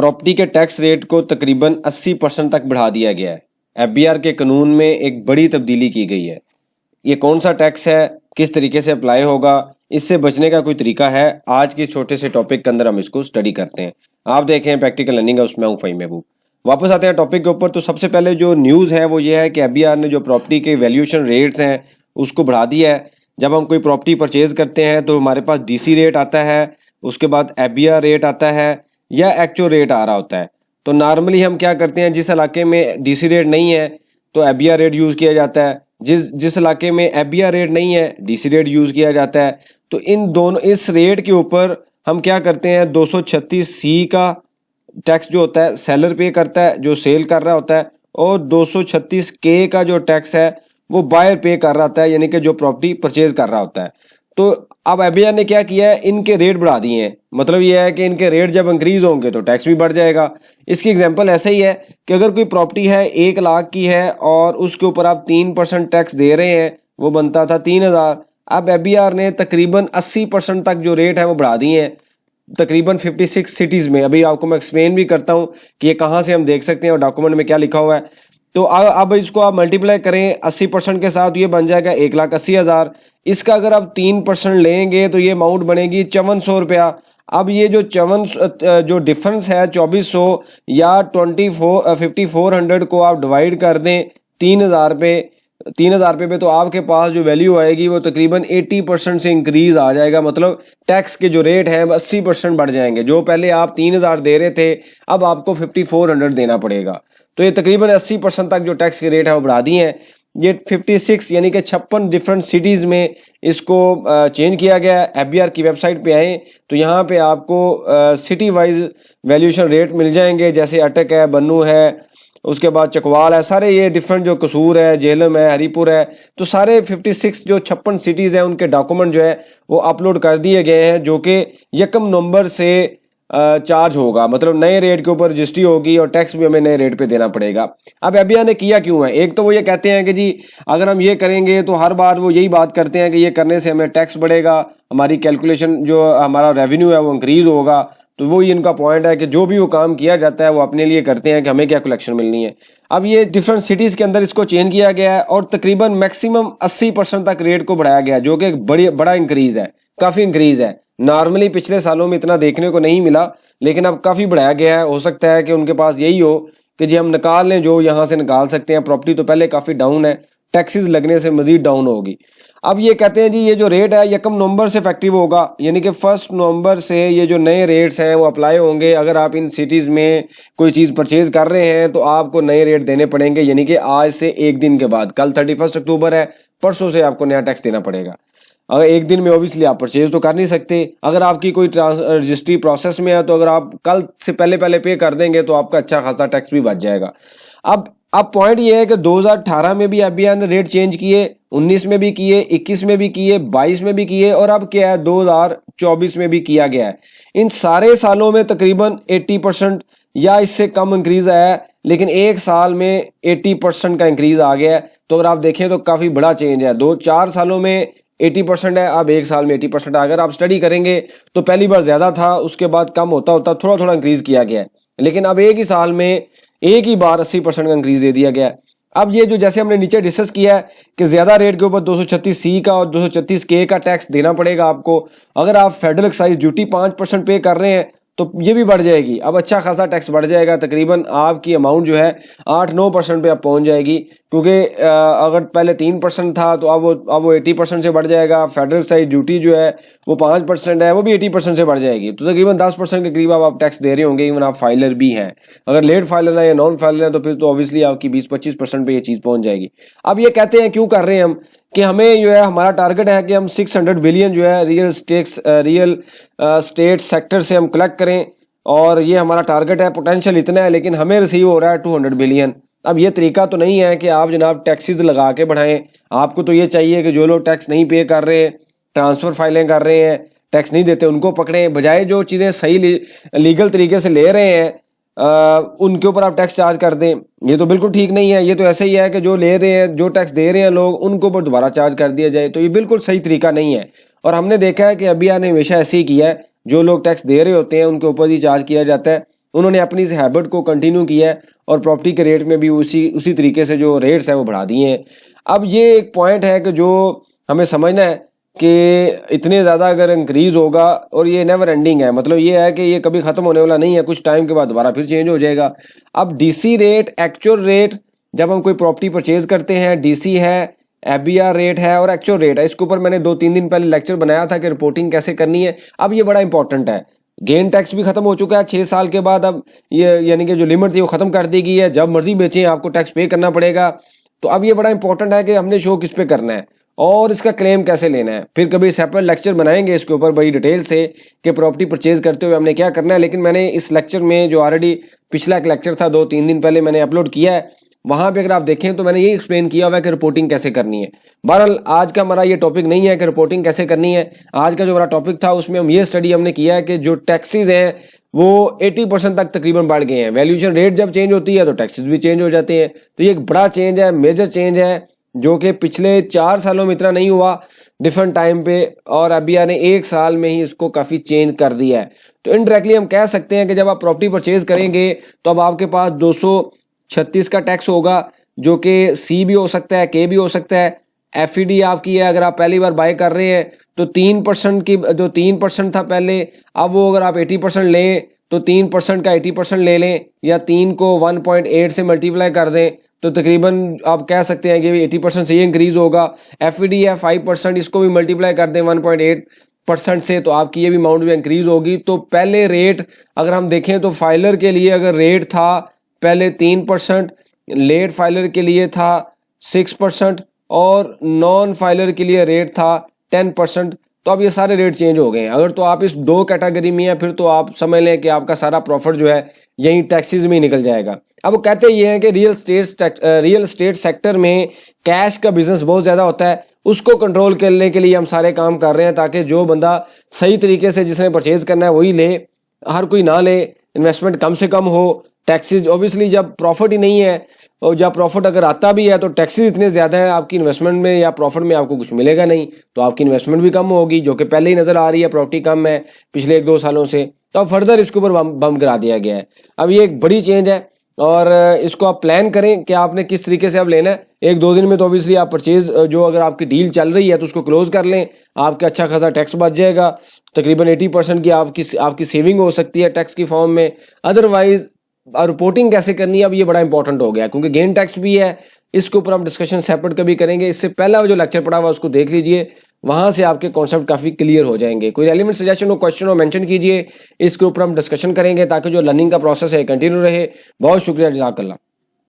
Property के tax rate को तकरीबन 80% तक बढ़ा दिया गया है। एफबीआर के कानून में एक बड़ी तब्दीली की गई है। ये कौन सा टैक्स है, किस तरीके से अप्लाई होगा, इससे बचने का कोई तरीका है? आज के छोटे से टॉपिक के अंदर हम इसको स्टडी करते हैं। आप देखें प्रैक्टिकल लर्निंग है, उसमें हूँ फ़हीम महबूब। वापस आते हैं टॉपिक के ऊपर। तो सबसे पहले जो न्यूज़ है वो ये है कि एफबीआर ने जो प्रॉपर्टी के वैल्यूएशन रेट्स हैं उसको बढ़ा दिया है। जब हम कोई प्रॉपर्टी परचेज करते हैं तो हमारे पास डीसी रेट आता है, उसके बाद एफबीआर रेट आता है या एक्चुअल रेट आ रहा होता है। तो नॉर्मली हम क्या करते हैं, जिस इलाके में डीसी रेट नहीं है तो एफबीआर रेट यूज़ किया जाता है, जिस इलाके में एफबीआर रेट नहीं है डीसी रेट यूज़ किया जाता है। तो इस रेट के ऊपर हम क्या करते हैं, 236C का टैक्स जो होता है सेलर पे करता है जो सेल कर रहा होता है, और 236K का जो टैक्स है वो बायर पे कर रहा होता है, यानी कि जो प्रॉपर्टी परचेज कर रहा होता है। तो अब एफबीआर ने क्या किया है, इनके रेट बढ़ा दिए हैं। मतलब ये है कि इनके रेट जब इंक्रीज होंगे तो टैक्स भी बढ़ जाएगा। इसकी एग्जांपल ऐसे ही है कि अगर कोई प्रॉपर्टी है 1 लाख की है और उसके ऊपर आप 3% टैक्स दे रहे हैं, वो बनता था 3000। अब एफबीआर ने तकरीबन 80% तक जो रेट है वो बढ़ा दिए हैं, तकरीबन 56 सिटीज़ में। अभी आपको मैं एक्सप्लेन भी करता हूँ कि ये कहाँ से हम देख सकते हैं और डॉक्यूमेंट में क्या लिखा हुआ है। तो अब इसको आप मल्टीप्लाई करें 80% के साथ, ये बन जाएगा 1,80,000। इसका अगर आप 3% लेंगे तो ये अमाउंट बनेगी 5400 रुपया। अब ये जो डिफरेंस है 2400 या 5400 को आप डिवाइड कर दें 3000 पे तो आपके पास जो वैल्यू आएगी वो तकरीबन 80% से इंक्रीज आ जाएगा। मतलब टैक्स के जो रेट हैं 80% बढ़ जाएंगे। जो पहले आप 3000 दे रहे थे अब आपको 5400 देना पड़ेगा। तो ये तकरीबन 80% तक जो टैक्स के रेट है वो बढ़ा दिए हैं। ये 56 यानी कि 56 डिफरेंट सिटीज़ में इसको चेंज किया गया है। एफबीआर की वेबसाइट पे आए तो यहाँ पे आपको सिटी वाइज वैल्यूएशन रेट मिल जाएंगे, जैसे अटक है, बन्नू है, उसके बाद चकवाल है, सारे ये डिफरेंट जो कसूर है, झेलम है, हरीपुर है, तो सारे 56 जो 56 सिटीज़ हैं उनके डॉक्यूमेंट जो है वो अपलोड कर दिए गए हैं, जो कि 1 नवंबर से चार्ज होगा। मतलब नए रेट के ऊपर रजिस्ट्री होगी और टैक्स भी हमें नए रेट पे देना पड़ेगा। अब एफबीआर ने किया क्यों है, एक तो वो ये कहते हैं कि जी अगर हम ये करेंगे तो हर बार वो यही बात करते हैं कि ये करने से हमें टैक्स बढ़ेगा, हमारी कैलकुलेशन जो हमारा रेवेन्यू है वो इंक्रीज होगा। तो वो ही इनका पॉइंट है कि जो भी वो काम किया जाता है वो अपने लिए करते हैं कि हमें क्या कलेक्शन मिलनी है। अब ये डिफरेंट सिटीज़ के अंदर इसको चेंज किया गया है और तकरीबन मैक्सिमम 80% तक रेट को बढ़ाया गया है, जो कि एक बड़ा इंक्रीज है, काफ़ी इंक्रीज है। नॉर्मली पिछले सालों में इतना देखने को नहीं मिला, लेकिन अब काफ़ी बढ़ाया गया है। हो सकता है कि उनके पास यही हो कि जी हम निकाल लें जो यहाँ से निकाल सकते हैं। प्रॉपर्टी तो पहले काफ़ी डाउन है, टैक्सेस लगने से मजीद डाउन होगी। अब ये कहते हैं जी ये जो रेट है 1 नवंबर से इफेक्टिव होगा, यानी कि 1 नवंबर से ये जो नए रेट्स हैं वो अप्लाई होंगे। अगर आप इन सिटीज़ में कोई चीज़ परचेज कर रहे हैं तो आपको नए रेट देने पड़ेंगे, यानी कि आज से एक दिन के बाद, कल 31 अक्टूबर है, परसों से आपको नया टैक्स देना पड़ेगा। अगर एक दिन में ओबियसली आप परचेज तो कर नहीं सकते। अगर आपकी कोई रजिस्ट्री प्रोसेस में है तो अगर आप कल से पहले पे कर देंगे तो आपका अच्छा खासा टैक्स भी बच जाएगा। अब पॉइंट ये है कि 2018 में भी एफबीआर ने रेट चेंज किए, 19 में भी किए, 21 में भी किए, 22 में भी किए, और अब क्या है 2024 में भी किया गया है। इन सारे सालों में तकरीबन 80% या इससे कम इंक्रीज आया है, लेकिन एक साल में 80% का इंक्रीज आ गया है। तो अगर आप देखें तो काफ़ी बड़ा चेंज है। 2-4 सालों में 80% है, अब एक साल में 80%। अगर आप स्टडी करेंगे तो पहली बार ज़्यादा था, उसके बाद कम होता थोड़ा इंक्रीज किया गया है, लेकिन अब एक ही साल में एक ही बार 80% का इंक्रीज दे दिया गया है। अब ये जो जैसे हमने नीचे डिस्कस किया है कि ज़्यादा रेट के ऊपर 236C का और 236K का टैक्स देना पड़ेगा आपको। अगर आप फेडरल एक्साइज ड्यूटी 5% पे कर रहे हैं तो ये भी बढ़ जाएगी। अब अच्छा खासा टैक्स बढ़ जाएगा, तकरीबन आपकी अमाउंट जो है 8-9% पे आप पहुंच जाएगी, क्योंकि अगर पहले 3% था तो अब वो 80% से बढ़ जाएगा। फेडरल एक्साइज ड्यूटी जो है वो 5% है, वो भी 80% से बढ़ जाएगी। तो तकरीबन 10% के करीब आप टैक्स दे रहे होंगे, इवन आप फाइलर भी हैं। अगर लेट फाइलर है या नॉन फाइलर है तो फिर तो ऑब्वियसली आपकी 20-25% पे ये चीज़ पहुंच जाएगी। अब ये कहते हैं क्यों कर रहे हैं हम, कि हमें जो है हमारा टारगेट है कि हम 600 बिलियन जो है रियल स्टेट सेक्टर से हम कलेक्ट करें, और ये हमारा टारगेट है। पोटेंशियल इतना है लेकिन हमें रिसीव हो रहा है 200 बिलियन। अब ये तरीका तो नहीं है कि आप जनाब टैक्सेस लगा के बढ़ाएं। आपको तो ये चाहिए कि जो लोग टैक्स नहीं पे कर रहे, ट्रांसफ़र फाइलें कर रहे हैं, टैक्स नहीं देते, उनको पकड़ें, बजाय जो चीज़ें सही लीगल तरीके से ले रहे हैं उनके ऊपर आप टैक्स चार्ज कर दें। ये तो बिल्कुल ठीक नहीं है। ये तो ऐसे ही है कि जो ले रहे हैं, जो टैक्स दे रहे हैं लोग, उनको ऊपर दोबारा चार्ज कर दिया जाए। तो ये बिल्कुल सही तरीका नहीं है। और हमने देखा है कि एफबीआर ने हमेशा ऐसे ही किया है, जो लोग टैक्स दे रहे होते हैं उनके ऊपर ही चार्ज किया जाता है, उन्होंने अपनी इस हैबिट को कंटिन्यू किया है और प्रॉपर्टी के रेट में भी उसी तरीके से जो रेट्स है वो बढ़ा दिए हैं। अब ये एक पॉइंट है कि जो हमें समझना है कि इतने ज़्यादा अगर इंक्रीज होगा, और ये नेवर एंडिंग है, मतलब ये है कि ये कभी ख़त्म होने वाला नहीं है, कुछ टाइम के बाद दोबारा फिर चेंज हो जाएगा। अब डीसी रेट, एक्चुअल रेट, जब हम कोई प्रॉपर्टी परचेज करते हैं, डीसी है, एफबीआर रेट है और एक्चुअल रेट है, इसके ऊपर मैंने 2-3 दिन पहले लेक्चर बनाया था कि रिपोर्टिंग कैसे करनी है। अब ये बड़ा इंपॉर्टेंट है। गेन टैक्स भी खत्म हो चुका है 6 साल के बाद। अब ये यानी कि जो लिमिट थी वो खत्म कर दी गई है, जब मर्जी बेचें आपको टैक्स पे करना पड़ेगा। तो अब ये बड़ा इंपॉर्टेंट है कि हमने शो किस पे करना है और इसका क्लेम कैसे लेना है। फिर कभी सेपरेट लेक्चर बनाएंगे इसके ऊपर बड़ी डिटेल से कि प्रॉपर्टी परचेज करते हुए हमने क्या करना है। लेकिन मैंने इस लेक्चर में जो ऑलरेडी पिछला एक लेक्चर था 2-3 दिन पहले मैंने अपलोड किया है, वहां पे अगर आप देखें तो मैंने ये एक्सप्लेन किया हुआ है कि रिपोर्टिंग कैसे करनी है। बहरहाल आज का हमारा ये टॉपिक नहीं है कि रिपोर्टिंग कैसे करनी है। आज का जो हमारा टॉपिक था उसमें हम ये स्टडी हमने किया है कि जो टैक्सेस हैं वो 80% तक तकरीबन बढ़ गए हैं। वैल्यूएशन रेट जब चेंज होती है तो टैक्सेस भी चेंज हो जाते हैं। तो ये एक बड़ा चेंज है, मेजर चेंज है, जो कि पिछले 4 सालों में इतना नहीं हुआ डिफरेंट टाइम पे, और एफबीआर ने 1 साल में ही इसको काफ़ी चेंज कर दिया है। तो इनडायरेक्टली हम कह सकते हैं कि जब आप प्रॉपर्टी परचेज करेंगे तो अब आपके पास 236 का टैक्स होगा, जो कि सी भी हो सकता है, के भी हो सकता है। एफईडी आपकी है, अगर आप पहली बार बाय कर रहे हैं तो 3% की, जो 3% था पहले, अब वो अगर आप 80% लें तो 3% का 80% ले लें, या 3 को 1.8 से मल्टीप्लाई कर दें तो तकरीबन आप कह सकते हैं कि 80% से ये इंक्रीज होगा। एफईडी है 5%, इसको भी मल्टीप्लाई कर दें 1.8% से तो आपकी ये भी अमाउंट भी इंक्रीज होगी। तो पहले रेट अगर हम देखें तो फाइलर के लिए अगर रेट था पहले 3%, लेट फाइलर के लिए था 6% और नॉन फाइलर के लिए रेट था 10%। तो अब ये सारे रेट चेंज हो गए हैं। अगर तो आप इस 2 कैटेगरी में हैं फिर तो आप समझ लें कि आपका सारा प्रॉफिट जो है यही टैक्सेस में ही निकल जाएगा। अब वो कहते ये हैं कि रियल एस्टेट सेक्टर में कैश का बिजनेस बहुत ज़्यादा होता है, उसको कंट्रोल करने के लिए हम सारे काम कर रहे हैं ताकि जो बंदा सही तरीके से जिसने परचेज करना है वही ले, हर कोई ना ले, इन्वेस्टमेंट कम से कम हो। टैक्सेस ऑब्वियसली जब प्रॉफिट ही नहीं है, और जब प्रॉफिट अगर आता भी है तो टैक्सेस इतने ज़्यादा है, आपकी इन्वेस्टमेंट में या प्रॉफिट में आपको कुछ मिलेगा नहीं, तो आपकी इन्वेस्टमेंट भी कम होगी, जो कि पहले ही नज़र आ रही है। प्रॉपर्टी कम है पिछले 1-2 सालों से, तो अब फर्दर इसके ऊपर बम करा दिया गया है। अब ये एक बड़ी चेंज है और इसको आप प्लान करें कि आपने किस तरीके से अब लेना है। 1-2 दिन में तो ऑब्वियसली आप परचेज, जो अगर आपकी डील चल रही है तो उसको क्लोज कर लें, आपका अच्छा खासा टैक्स बच जाएगा। तकरीबन 80% की आपकी सेविंग हो सकती है टैक्स की फॉर्म में। अदरवाइज रिपोर्टिंग कैसे करनी है अब ये बड़ा इंपॉर्टेंट हो गया, क्योंकि गेन टैक्स भी है, इसके ऊपर हम डिस्कशन सेपरेट कभी करेंगे। इससे पहला जो लेक्चर पढ़ा हुआ उसको देख लीजिए, वहां से आपके कॉन्सेप्ट काफी क्लियर हो जाएंगे। कोई एलिमेंट सजेशन हो, क्वेश्चन हो, मेंशन कीजिए, इसके ऊपर हम डिस्कशन करेंगे ताकि जो लर्निंग का प्रोसेस है कंटिन्यू रहे। बहुत शुक्रिया, जज़ाकल्लाह।